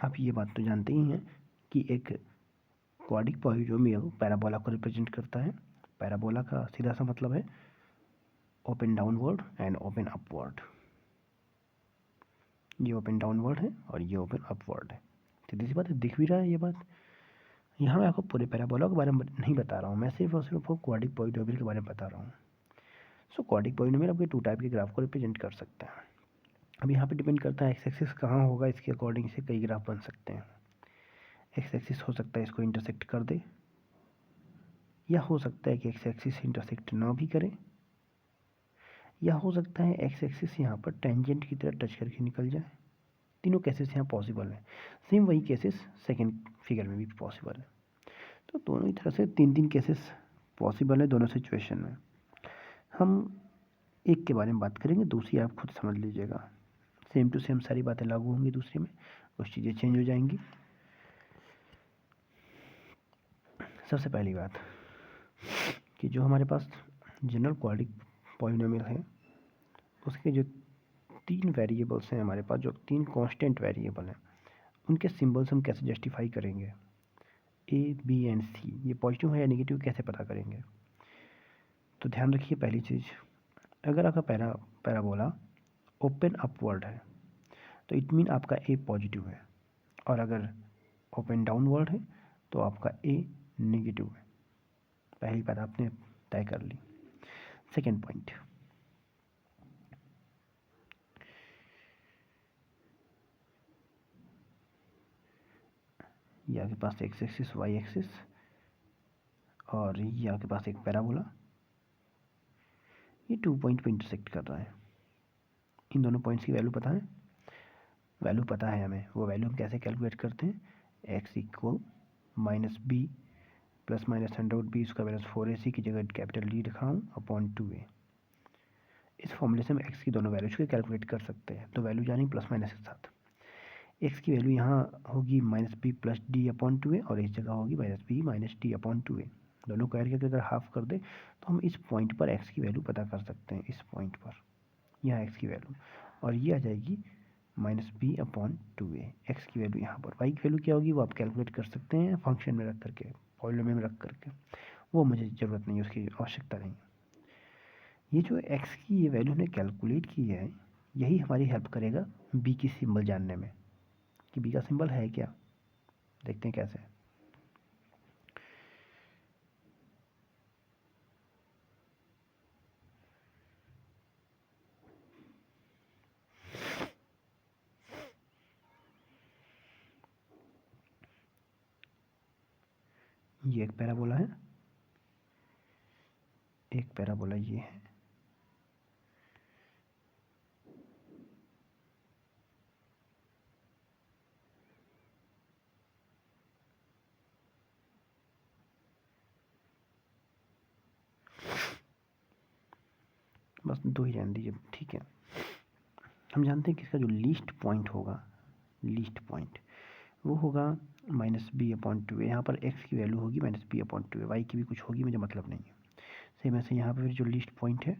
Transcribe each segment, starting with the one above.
आप ये बात तो जानते ही हैं कि एक क्वाड्रिक पॉलिनोमियल पैराबोला को रिप्रेजेंट करता है। पैराबोला का सीधा सा मतलब है open downward and open upward. ये ओपन डाउनवर्ड है और ये ओपन अपवर्ड है। सीधी सी बात है, दिख भी रहा है ये बात। यहाँ मैं आपको पूरे पैराबोला के बारे में नहीं बता रहा हूँ, मैं सिर्फ और सिर्फ आपको क्वाड्रिक पॉलिनोमियल के बारे में बता रहा हूँ। सो क्वाड्रिक पॉलिनोमियल आपके 2 टाइप के ग्राफ को रिप्रेजेंट कर सकते हैं। अब यहाँ पे डिपेंड करता है एक्स एक्सिस कहाँ होगा, इसके अकॉर्डिंग से कई ग्राफ बन सकते हैं। एक्स एक्सिस हो सकता है इसको इंटरसेक्ट कर दे, या हो सकता है कि एक्स एक्सिस इंटरसेक्ट ना भी करे, या हो सकता है एक्स एक्सिस यहाँ पर टेंजेंट की तरह टच करके निकल जाए। तीनों केसेस यहाँ पॉसिबल है। सेम वही केसेस सेकेंड फिगर में भी पॉसिबल है। तो दोनों ही तरह से 3 केसेस पॉसिबल है दोनों सिचुएशन में। हम एक के बारे में बात करेंगे, दूसरी आप खुद समझ लीजिएगा। सेम टू सेम सारी बातें लागू होंगी दूसरे में, कुछ चीज़ें चेंज हो जाएंगी। सबसे पहली बात कि जो हमारे पास जनरल क्वाड्रिक पॉलिनोमियल है उसके जो 3 वेरिएबल्स हैं हमारे पास, जो 3 कांस्टेंट वेरिएबल हैं, उनके सिंबल्स हम कैसे जस्टिफाई करेंगे। ए बी एंड सी ये पॉजिटिव है या नेगेटिव कैसे पता करेंगे। तो ध्यान रखिए, पहली चीज़, अगर आपका पैराबोला ओपन अपवर्ड है तो इट मीन आपका ए पॉजिटिव है, और अगर ओपन डाउनवर्ड है तो आपका ए नेगेटिव है। पहली बात आपने तय कर ली। सेकेंड पॉइंट, ये आपके पास एक्स एक्सिस वाई एक्सिस और ये आपके पास एक पैराबोला, ये 2 पॉइंट पे इंटरसेक्ट कर रहा है। इन दोनों पॉइंट्स की वैल्यू पता है, वैल्यू पता है हमें। वो वैल्यू हम कैसे कैलकुलेट करते हैं, x equal minus b plus minus under b उसका बैलेंस 4ac की जगह कैपिटल डी लिखा हूँ अपॉन 2a। इस फॉर्मूले से हम एक्स की दोनों वैल्यूज को कैलकुलेट कर सकते हैं। तो वैल्यू जानी प्लस माइनस के साथ, एक्स की वैल्यू यहाँ होगी minus b plus d upon 2a और इस जगह होगी minus b minus d upon 2a। दोनों को ऐड करके अगर हाफ कर दे तो हम इस पॉइंट पर एक्स की वैल्यू पता कर सकते हैं। इस पॉइंट पर यहाँ एक्स की वैल्यू, और ये आ जाएगी minus b upon 2a। X की वैल्यू यहाँ पर, वाई की वैल्यू क्या होगी वो आप कैलकुलेट कर सकते हैं फंक्शन में रख करके, पॉलिनोमियल में रख करके। वो मुझे ज़रूरत नहीं है, उसकी आवश्यकता नहीं। ये जो एक्स की ये वैल्यू हमने कैलकुलेट की है, यही हमारी हेल्प करेगा बी की सिंबल जानने में कि बी का सिंबल है क्या। देखते हैं कैसे। ये एक पैराबोला है, एक पैराबोला ये है, बस 2 ही रहने दीजिए, ठीक है। हम जानते हैं कि इसका जो लीस्ट पॉइंट होगा, लीस्ट पॉइंट वो होगा माइनस बी अपॉन 2a। यहाँ पर एक्स की वैल्यू होगी minus b upon 2a, Y की भी कुछ होगी, मुझे मतलब नहीं है। सेम ऐसे यहाँ पर जो लीस्ट पॉइंट है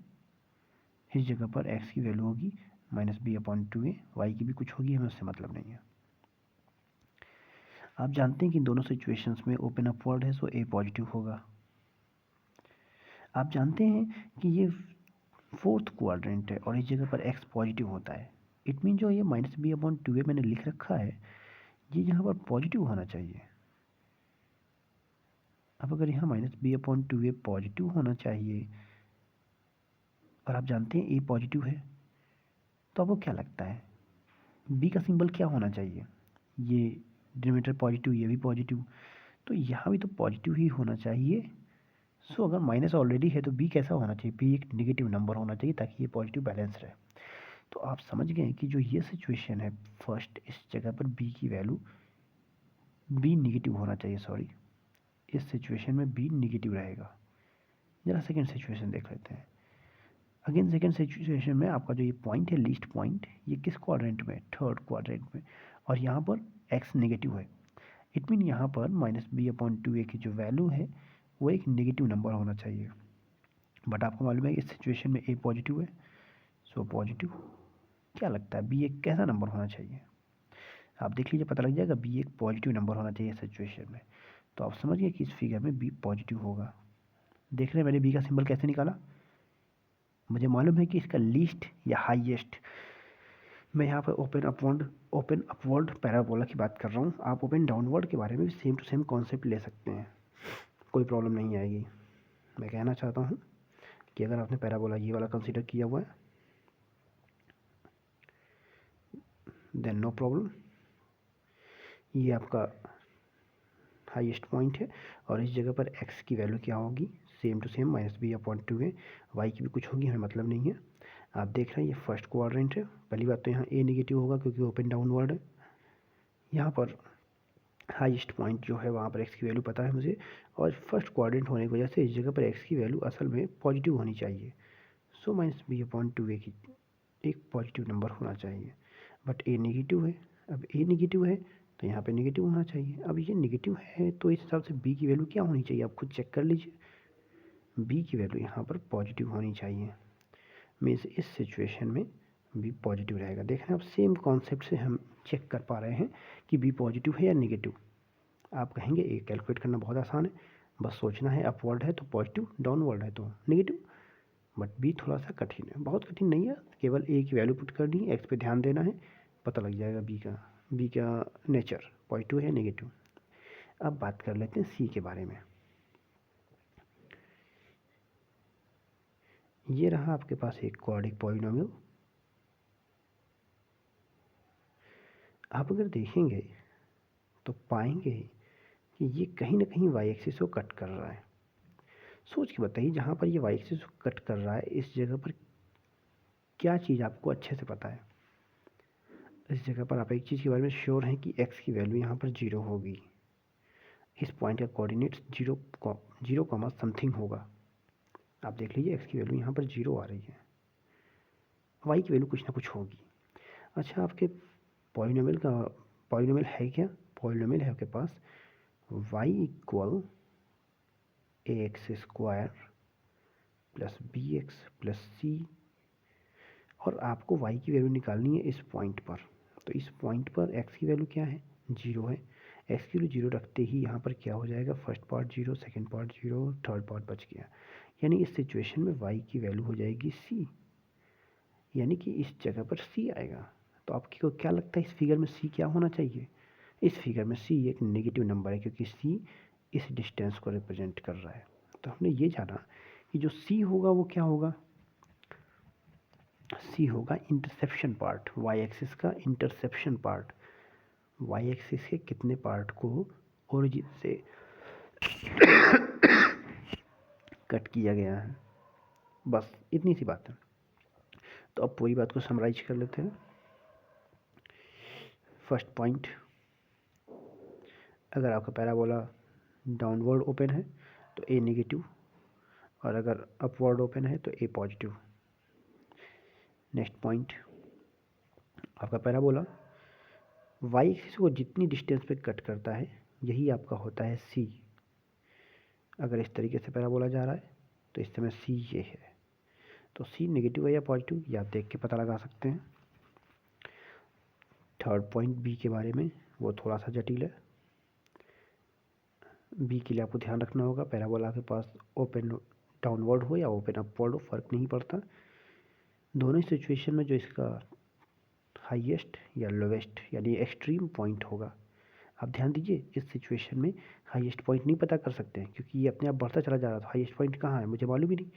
इस जगह पर एक्स की वैल्यू होगी minus b upon 2a, Y की भी कुछ होगी, हमें उससे मतलब नहीं है। आप जानते हैं कि दोनों सिचुएशंस में ओपन अपवर्ड है सो ए पॉजिटिव होगा। आप जानते हैं कि ये 4th क्वाड्रेंट है और इस जगह पर एक्स पॉजिटिव होता है। इट मीन जो ये माइनस बी अपॉन 2a मैंने लिख रखा है ये यहाँ पर पॉजिटिव होना चाहिए। अब अगर यहाँ minus b upon 2a positive होना चाहिए और आप जानते हैं ए पॉजिटिव है, तो आपको क्या लगता है बी का सिंबल क्या होना चाहिए। ये डिनोमिनेटर पॉजिटिव, ये भी पॉजिटिव, तो यहाँ भी तो पॉजिटिव ही होना चाहिए। सो अगर माइनस ऑलरेडी है तो बी कैसा होना चाहिए, बी एक नेगेटिव नंबर होना चाहिए ताकि ये पॉजिटिव बैलेंस रहे। तो आप समझ गए कि जो ये सिचुएशन है फर्स्ट, इस जगह पर बी की वैल्यू बी नेगेटिव होना चाहिए, सॉरी इस सिचुएशन में बी नेगेटिव रहेगा। जरा सेकेंड सिचुएशन देख लेते हैं। अगेन सेकेंड सिचुएशन में आपका जो ये पॉइंट है लीस्ट पॉइंट, ये किस क्वाड्रेंट में, 3rd क्वाड्रेंट में, और यहाँ पर एक्स नेगेटिव है। इट मीन यहाँ पर माइनस बी अपॉन 2a की जो वैल्यू है वो एक नेगेटिव नंबर होना चाहिए। बट आपको मालूम है इस सिचुएशन में ए पॉजिटिव है, सो पॉजिटिव। क्या लगता है बी एक कैसा नंबर होना चाहिए। आप देख लीजिए, पता लग जाएगा बी एक पॉजिटिव नंबर होना चाहिए सिचुएशन में। तो आप समझ गए कि इस फिगर में बी पॉजिटिव होगा। देख रहे हैं मैंने बी का सिंबल कैसे निकाला। मुझे मालूम है कि इसका लीस्ट या हाईएस्ट, मैं यहाँ पर ओपन अपवर्ड पैराबोला की बात कर रहा हूँ। आप ओपन डाउनवर्ड के बारे में भी सेम टू सेम कॉन्सेप्ट ले सकते हैं, कोई प्रॉब्लम नहीं आएगी। मैं कहना चाहता हूँ कि अगर आपने पैराबोला ये वाला कंसीडर किया हुआ है देन नो प्रॉब्लम, ये आपका हाईएस्ट पॉइंट है और इस जगह पर एक्स की वैल्यू क्या होगी, सेम टू सेम -b/2 है। वाई की भी कुछ होगी, हमें मतलब नहीं है। आप देख रहे हैं ये फर्स्ट क्वाड्रेंट है। पहली बात तो यहाँ ए नेगेटिव होगा क्योंकि ओपन डाउनवर्ड है। यहाँ पर हाईएस्ट पॉइंट जो है वहाँ पर एक्स की वैल्यू पता है मुझे, और फर्स्ट क्वाड्रेंट होने की वजह से इस जगह पर एक्स की वैल्यू असल में पॉजिटिव होनी चाहिए। सो -b/2 की एक पॉजिटिव नंबर होना चाहिए, बट ए नेगेटिव है। अब ए नेगेटिव है तो यहाँ पे नेगेटिव होना चाहिए। अब ये नेगेटिव है तो इस हिसाब से बी की वैल्यू क्या होनी चाहिए, आप खुद चेक कर लीजिए। बी की वैल्यू यहाँ पर पॉजिटिव होनी चाहिए, मीन्स इस सिचुएशन में बी पॉजिटिव रहेगा। देख रहे हैं आप, सेम कॉन्सेप्ट से हम चेक कर पा रहे हैं कि बी पॉजिटिव है या नेगेटिव। आप कहेंगे ए कैलकुलेट करना बहुत आसान है, बस सोचना है अपवर्ड है तो पॉजिटिव, डाउनवर्ड है तो नेगेटिव। बट बी थोड़ा सा कठिन है, बहुत कठिन नहीं है, केवल ए की वैल्यू पुट करनी है, एक्स पे ध्यान देना है, पता लग जाएगा बी का नेचर पॉजिटिव है नेगेटिव। अब बात कर लेते हैं सी के बारे में। ये रहा आपके पास एक क्वाड्रिक पॉलिनोमियल। आप अगर देखेंगे तो पाएंगे कि ये कहीं ना कहीं वाई एक्सिस को कट कर रहा है। सोच के बताइए, जहाँ पर ये वाई एक्सिस को कट कर रहा है इस जगह पर क्या चीज़ आपको अच्छे से पता है। इस जगह पर आप एक चीज़ के बारे में श्योर हैं कि एक्स की वैल्यू यहाँ पर 0 होगी। इस पॉइंट का कोऑर्डिनेट 0, समथिंग होगा। आप देख लीजिए एक्स की वैल्यू यहाँ पर 0 आ रही है, वाई की वैल्यू कुछ ना कुछ होगी। अच्छा, आपके पॉलिनोमियल है क्या? पॉलिनोमियल है आपके पास Y equal ax² plus bx plus c, और आपको y की वैल्यू निकालनी है इस पॉइंट पर। तो इस पॉइंट पर x की वैल्यू क्या है, 0 है। x की वैल्यू 0 रखते ही यहाँ पर क्या हो जाएगा, first part 0, second part 0, third part बच गया। यानी इस सिचुएशन में y की वैल्यू हो जाएगी c, यानी कि इस जगह पर c आएगा। तो आपको क्या लगता है इस फिगर में c क्या होना चाहिए? इस फिगर में c एक नेगेटिव नंबर है क्योंकि c इस डिस्टेंस को रिप्रेजेंट कर रहा है। तो हमने ये जाना कि जो c होगा वो क्या होगा, c होगा इंटरसेप्शन पार्ट, y एक्सिस का इंटरसेप्शन पार्ट। y एक्सिस के कितने पार्ट को ओरिजिन से कट किया गया है, बस इतनी सी बात है। तो अब पूरी बात को समराइज कर लेते हैं। फर्स्ट पॉइंट, अगर आपका पैराबोला डाउनवर्ड ओपन है तो ए नेगेटिव, और अगर अपवर्ड ओपन है तो ए पॉजिटिव। नेक्स्ट पॉइंट, आपका पैराबोला वाई एक्सिस को जितनी डिस्टेंस पे कट करता है यही आपका होता है सी। अगर इस तरीके से पैराबोला जा रहा है तो इस समय सी ये है। तो सी नेगेटिव है या पॉजिटिव ये आप देख के पता लगा सकते हैं। थर्ड पॉइंट बी के बारे में, वो थोड़ा सा जटिल है। बी के लिए आपको ध्यान रखना होगा, पैराबोला के पास ओपन डाउनवर्ड हो या ओपन अपवर्ड हो फ़र्क नहीं पड़ता। दोनों सिचुएशन में जो इसका हाईएस्ट या लोवेस्ट यानी एक्सट्रीम पॉइंट होगा, आप ध्यान दीजिए इस सिचुएशन में हाईएस्ट पॉइंट नहीं पता कर सकते हैं क्योंकि ये अपने आप बढ़ता चला जा रहा था। हाईएस्ट पॉइंट कहाँ है मुझे मालूम ही नहीं,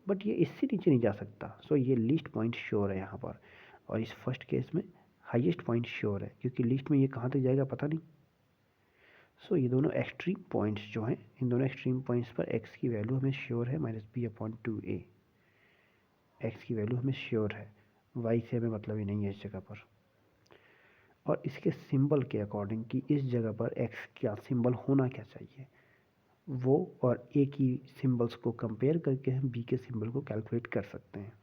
बट ये इससे नीचे नहीं जा सकता। सो ये लीस्ट पॉइंट श्योर है यहाँ पर, और इस फर्स्ट केस में हाईएस्ट पॉइंट श्योर है क्योंकि लिस्ट में ये कहाँ तक जाएगा पता नहीं। सो ये दोनों एक्सट्रीम पॉइंट्स जो हैं, इन दोनों एक्सट्रीम पॉइंट्स पर एक्स की वैल्यू हमें श्योर है -b/2a। एक्स की वैल्यू हमें श्योर है, वाई से हमें मतलब ही नहीं है इस जगह पर। और इसके सिंबल के अकॉर्डिंग कि इस जगह पर एक्स का सिंबल होना क्या चाहिए, वो और ए की सिंबल्स को कंपेयर करके हम बी के सिंबल को कैलकुलेट कर सकते हैं।